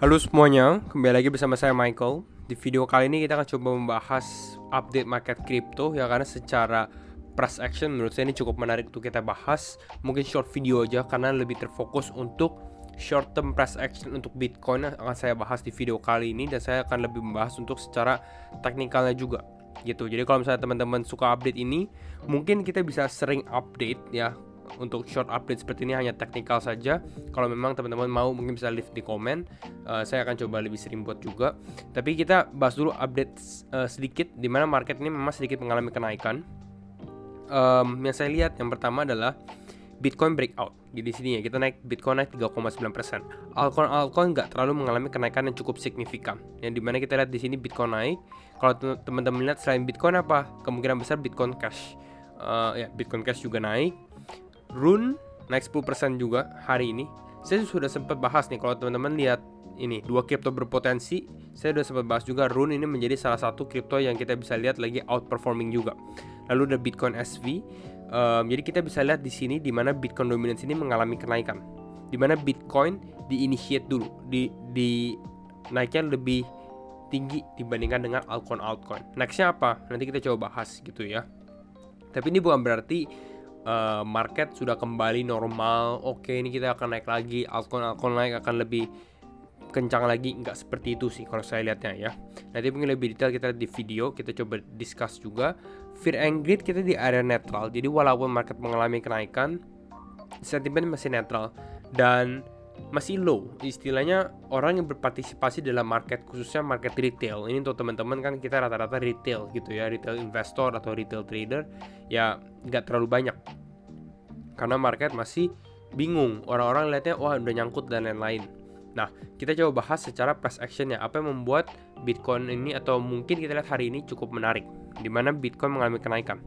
Halo semuanya, kembali lagi bersama saya Michael. Di video kali ini kita akan coba membahas update market crypto ya, karena secara price action menurut saya ini cukup menarik untuk kita bahas. Mungkin short video aja karena lebih terfokus untuk short term price action untuk Bitcoin akan saya bahas di video kali ini, dan saya akan lebih membahas untuk secara teknikalnya juga gitu. Jadi kalau misalnya teman-teman suka update ini, mungkin kita bisa sering update ya. Untuk short update seperti ini hanya teknikal saja. Kalau memang teman-teman mau, mungkin bisa leave di komen. Saya akan coba lebih sering buat juga. Tapi kita bahas dulu update sedikit, di mana market ini memang sedikit mengalami kenaikan. Yang saya lihat yang pertama adalah Bitcoin breakout. Jadi di sini ya kita naik, Bitcoin naik 3,9%. Altcoin nggak terlalu mengalami kenaikan yang cukup signifikan. Yang dimana kita lihat di sini Bitcoin naik. Kalau teman-teman lihat selain Bitcoin apa? Kemungkinan besar Bitcoin Cash. Ya Bitcoin Cash juga naik. Rune naik 10% juga hari ini. Saya sudah sempat bahas nih, kalau teman-teman lihat ini dua kripto berpotensi, saya sudah sempat bahas juga Rune ini menjadi salah satu kripto yang kita bisa lihat lagi outperforming juga. Lalu ada Bitcoin SV. Jadi kita bisa lihat di sini di mana Bitcoin dominance ini mengalami kenaikan. Di mana Bitcoin di-initiate dulu, di naiknya lebih tinggi dibandingkan dengan altcoin. Nextnya apa? Nanti kita coba bahas gitu ya. Tapi ini bukan berarti market sudah kembali normal. Oke, ini kita akan naik lagi, altcoin naik akan lebih kencang lagi. Nggak seperti itu sih kalau saya lihatnya ya. Nanti mungkin lebih detail kita lihat di video, kita coba discuss juga. Fear and greed kita di area netral. Jadi walaupun market mengalami kenaikan, sentimen masih netral dan masih low. Istilahnya orang yang berpartisipasi dalam market, khususnya market retail. Ini untuk teman-teman kan kita rata-rata retail gitu ya, retail investor atau retail trader ya, nggak terlalu banyak. Karena market masih bingung, orang-orang lihatnya wah udah nyangkut dan lain-lain. Nah, kita coba bahas secara price actionnya, apa yang membuat Bitcoin ini atau mungkin kita lihat hari ini cukup menarik, di mana Bitcoin mengalami kenaikan.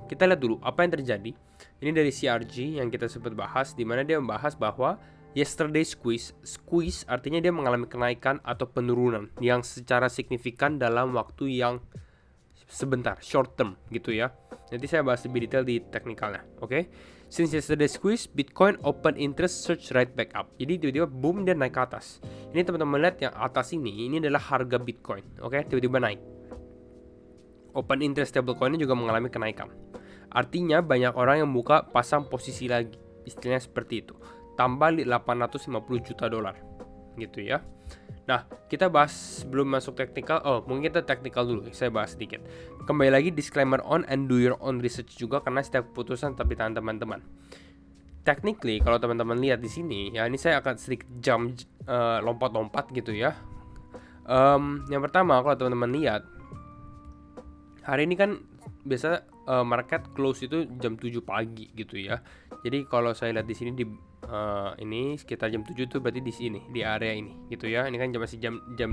Kita lihat dulu apa yang terjadi. Ini dari CRG yang kita sempat bahas, di mana dia membahas bahwa yesterday squeeze artinya dia mengalami kenaikan atau penurunan yang secara signifikan dalam waktu yang sebentar, short term gitu ya. Nanti saya bahas lebih detail di teknikalnya, oke? Since yesterday squeeze, Bitcoin open interest surge right back up. Jadi tiba-tiba boom dan naik ke atas. Ini teman-teman lihat yang atas ini adalah harga Bitcoin, oke? Tiba-tiba naik. Open interest stablecoin juga mengalami kenaikan. Artinya banyak orang yang buka pasang posisi lagi, istilahnya seperti itu. Tambah 850 juta dolar, gitu ya. Nah, kita bahas sebelum masuk teknikal. Mungkin kita teknikal dulu. Saya bahas sedikit. Kembali lagi disclaimer on and do your own research juga, karena setiap keputusan tapi tangan teman-teman. Technically, kalau teman-teman lihat di sini, ya ini saya akan sedikit lompat-lompat gitu ya. Yang pertama, kalau teman-teman lihat hari ini kan biasa market close itu jam 7 pagi gitu ya. Jadi kalau saya lihat di sini di ini sekitar jam 7 tuh berarti di sini, di area ini gitu ya. Ini kan masih jam 5.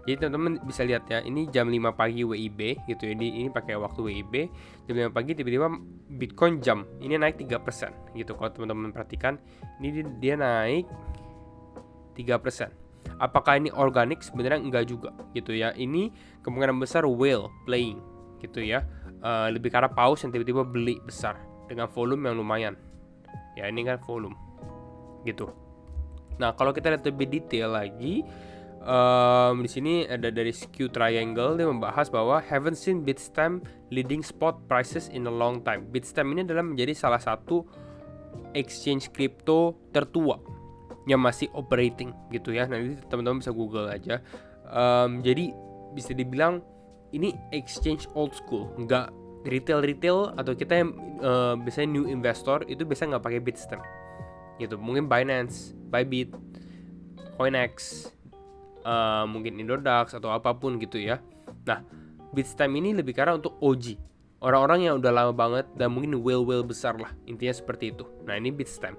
Jadi teman-teman bisa lihat ya, ini jam 5 pagi WIB gitu ya. Ini pakai waktu WIB. Jam 5 pagi tiba-tiba Bitcoin jam ini naik 3% gitu. Kalau teman-teman perhatikan, ini dia naik 3%. Apakah ini organik? Sebenarnya enggak juga gitu ya. Ini kemungkinan besar whale playing gitu ya. Lebih karena paus yang tiba-tiba beli besar dengan volume yang lumayan. Ya ini kan volume gitu. Nah, kalau kita lihat lebih detail lagi, di sini ada dari Skew Triangle, dia membahas bahwa haven't seen Bitstamp leading spot prices in a long time. Bitstamp ini adalah menjadi salah satu exchange crypto tertua yang masih operating gitu ya. Nanti teman-teman bisa Google aja. Jadi bisa dibilang ini exchange old school, nggak retail atau kita yang biasanya new investor itu biasanya nggak pakai Bitstamp gitu. Mungkin Binance, Bybit, Coinex, mungkin Indodax atau apapun gitu ya. Nah, Bitstamp ini lebih karena untuk OG, orang-orang yang udah lama banget dan mungkin whale besar lah, intinya seperti itu. Nah, ini Bitstamp.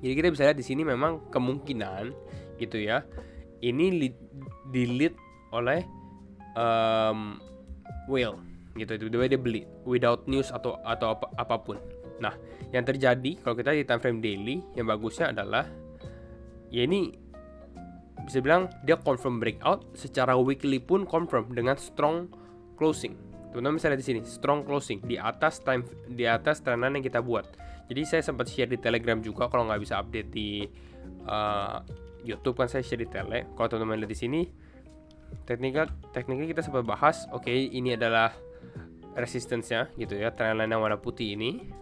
Jadi kita bisa lihat di sini memang kemungkinan gitu ya, ini di-lead oleh whale gitu, tiba-tiba dia beli without news atau apapun. Nah, yang terjadi kalau kita di time frame daily, yang bagusnya adalah ya ini bisa bilang dia confirm breakout, secara weekly pun confirm dengan strong closing. Teman-teman bisa lihat di sini, strong closing di atas trendan yang kita buat. Jadi saya sempat share di Telegram juga, kalau nggak bisa update di YouTube kan saya share di tele. Kalau teman-teman lihat di sini, tekniknya kita sempat bahas. Oke, ini adalah resistance-nya gitu ya, trendline yang warna putih ini.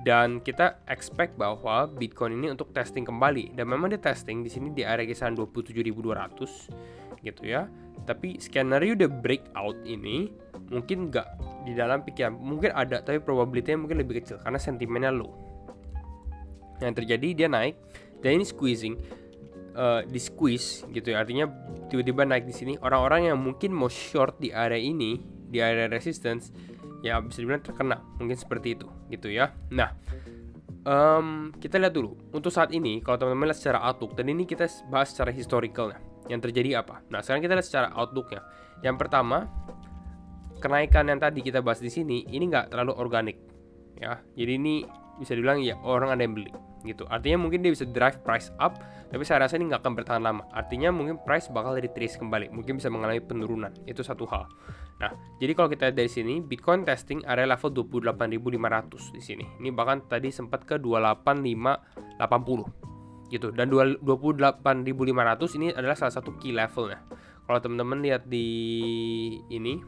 Dan kita expect bahwa Bitcoin ini untuk testing kembali, dan memang dia testing di sini di area kisaran 27.200 gitu ya. Tapi skenario the breakout ini mungkin nggak di dalam pikiran, mungkin ada tapi probability-nya mungkin lebih kecil karena sentimennya low. Yang terjadi dia naik dan ini squeezing, di squeeze gitu ya, artinya tiba-tiba naik di sini. Orang-orang yang mungkin mau short di area ini, di area resistance, ya bisa dibilang terkena, mungkin seperti itu gitu ya. Nah, kita lihat dulu untuk saat ini. Kalau teman-teman lihat secara outlook, dan ini kita bahas secara historicalnya yang terjadi apa. Nah, sekarang kita lihat secara outlooknya. Yang pertama, kenaikan yang tadi kita bahas di sini ini nggak terlalu organik ya, jadi ini bisa dibilang ya orang ada yang beli gitu. Artinya mungkin dia bisa drive price up, tapi saya rasa ini nggak akan bertahan lama. Artinya mungkin price bakal retrace kembali, mungkin bisa mengalami penurunan. Itu satu hal. Nah, jadi kalau kita lihat dari sini, Bitcoin testing area level 28.500 di sini. Ini bahkan tadi sempat ke 28.580 gitu. Dan 28.500 ini adalah salah satu key levelnya. Kalau teman-teman lihat di ini,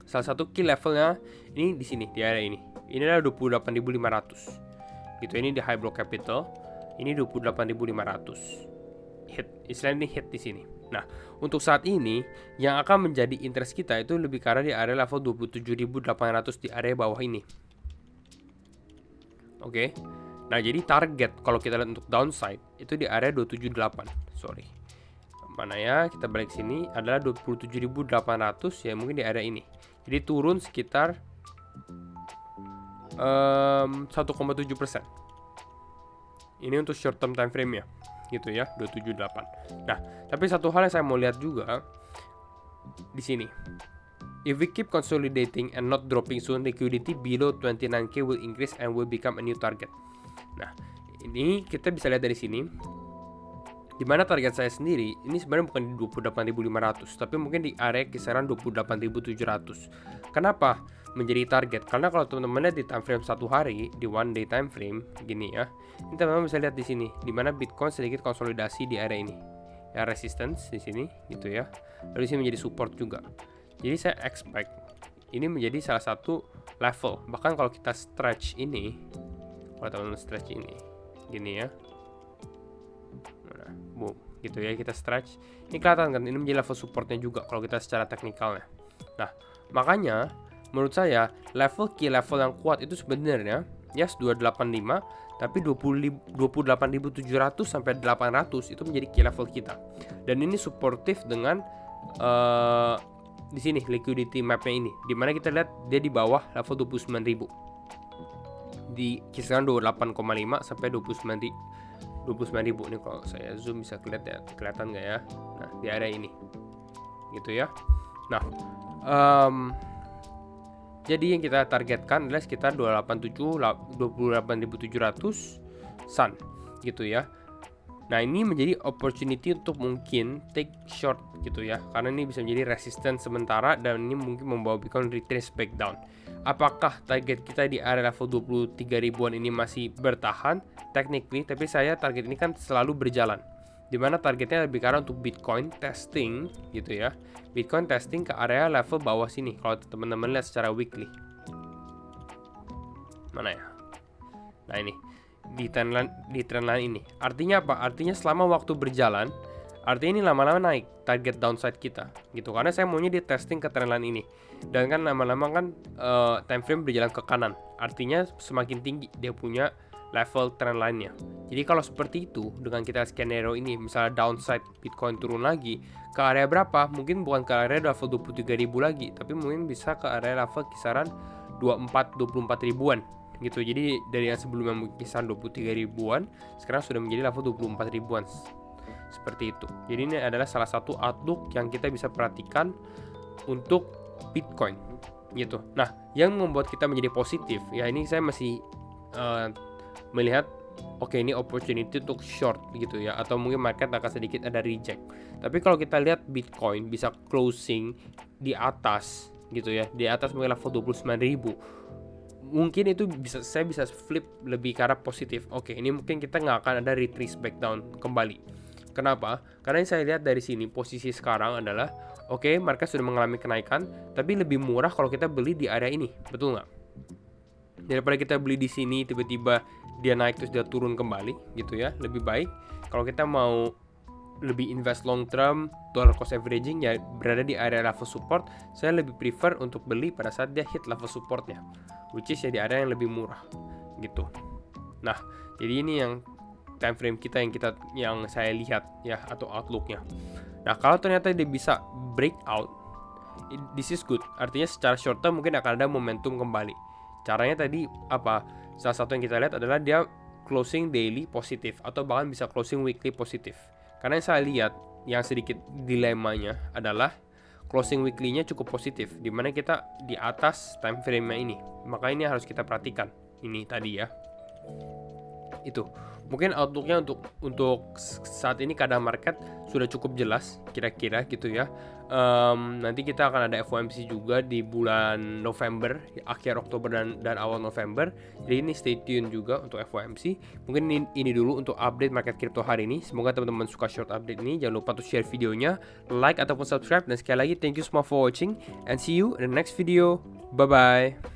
salah satu key levelnya ini di sini, di area ini. Ini adalah 28.500 gitu. Ini di high block capital. Ini 28.500 hit. Istilahnya ini hit di sini. Nah, untuk saat ini yang akan menjadi interest kita itu lebih ke arah di area level 27.800 di area bawah ini. Oke. Nah, jadi target kalau kita lihat untuk downside itu di area 278. Sorry. Mana ya? Kita balik sini adalah 27.800 ya, mungkin di area ini. Jadi turun sekitar 1,7%. Ini untuk short term time frame nya gitu ya, 278. Nah, tapi satu hal yang saya mau lihat juga di sini. If we keep consolidating and not dropping soon, liquidity below 29k will increase and will become a new target. Nah, ini kita bisa lihat dari sini. Dimana target saya sendiri ini sebenarnya bukan di 28.500, tapi mungkin di area kisaran 28.700. Kenapa menjadi target? Karena kalau teman-teman lihat di time frame satu hari, di one day time frame gini ya, ini teman-teman bisa lihat di sini, dimana Bitcoin sedikit konsolidasi di area ini, ya, resistance di sini gitu ya. Lalu di sini menjadi support juga. Jadi saya expect ini menjadi salah satu level. Bahkan kalau kita stretch ini, kalau teman-teman stretch ini gini ya, nah, boom gitu ya, kita stretch, ini kelihatan kan ini menjadi level supportnya juga kalau kita secara teknikalnya. Nah, makanya menurut saya key level yang kuat itu sebenarnya yes 285, tapi 28.700 sampai 800 itu menjadi key level kita. Dan ini suportif dengan di sini liquidity mapnya ini, dimana kita lihat dia di bawah level 29.000 di kisaran 28,5 sampai 29.000 nih. Kalau saya zoom bisa kelihatan nggak ya? Nah, di area ini gitu ya. Nah, jadi yang kita targetkan adalah sekitar 28.700 Sun gitu ya. Nah, ini menjadi opportunity untuk mungkin take short gitu ya, karena ini bisa menjadi resistance sementara dan ini mungkin membawa Bitcoin retrace back down. Apakah target kita di area level 23 ribuan ini masih bertahan? Technically, tapi saya target ini kan selalu berjalan, dimana targetnya lebih karena untuk Bitcoin testing gitu ya. Bitcoin testing ke area level bawah sini kalau teman-teman lihat secara weekly. Mana ya? Nah, ini di trendline ini. Artinya apa? Artinya selama waktu berjalan, artinya ini lama-lama naik target downside kita gitu. Karena saya maunya di testing ke trendline ini. Dan kan lama-lama kan time frame berjalan ke kanan. Artinya semakin tinggi dia punya level trendline-nya. Jadi kalau seperti itu dengan kita skenario ini, misalnya downside Bitcoin turun lagi ke area berapa? Mungkin bukan ke area level 23.000 lagi, tapi mungkin bisa ke area level kisaran 24 ribuan gitu. Jadi dari yang sebelumnya kisaran 23 ribuan sekarang sudah menjadi level 24 ribuan seperti itu. Jadi ini adalah salah satu outlook yang kita bisa perhatikan untuk Bitcoin gitu. Nah, yang membuat kita menjadi positif ya, ini saya masih melihat oke, ini opportunity untuk short gitu ya, atau mungkin market akan sedikit ada reject. Tapi kalau kita lihat Bitcoin bisa closing di atas gitu ya, di atas mungkin level 29.000, mungkin itu saya bisa flip lebih ke arah positif. Oke, ini mungkin kita nggak akan ada retrace back down kembali. Kenapa? Karena yang saya lihat dari sini posisi sekarang adalah oke, market sudah mengalami kenaikan, tapi lebih murah kalau kita beli di area ini, betul nggak? Daripada kita beli di sini tiba-tiba dia naik terus dia turun kembali gitu ya, lebih baik kalau kita mau lebih invest long term, dollar cost averaging ya berada di area level support, saya lebih prefer untuk beli pada saat dia hit level supportnya, which is ya di area yang lebih murah gitu. Nah, jadi ini yang time frame kita yang saya lihat ya, atau outlooknya. Nah, kalau ternyata dia bisa breakout, this is good. Artinya secara short term mungkin akan ada momentum kembali. Caranya tadi apa? Salah satu yang kita lihat adalah dia closing daily positif atau bahkan bisa closing weekly positif. Karena yang saya lihat yang sedikit dilemanya adalah closing weekly-nya cukup positif, dimana kita di atas time frame-nya ini. Maka ini harus kita perhatikan. Ini tadi ya. Itu mungkin outlooknya untuk saat ini keadaan market sudah cukup jelas kira-kira gitu ya. Nanti kita akan ada FOMC juga di bulan November, akhir Oktober dan awal November. Jadi ini stay tune juga untuk FOMC. Mungkin ini dulu untuk update market crypto hari ini. Semoga teman-teman suka short update ini. Jangan lupa untuk share videonya, like ataupun subscribe, dan sekali lagi thank you semua for watching and see you in the next video. Bye bye.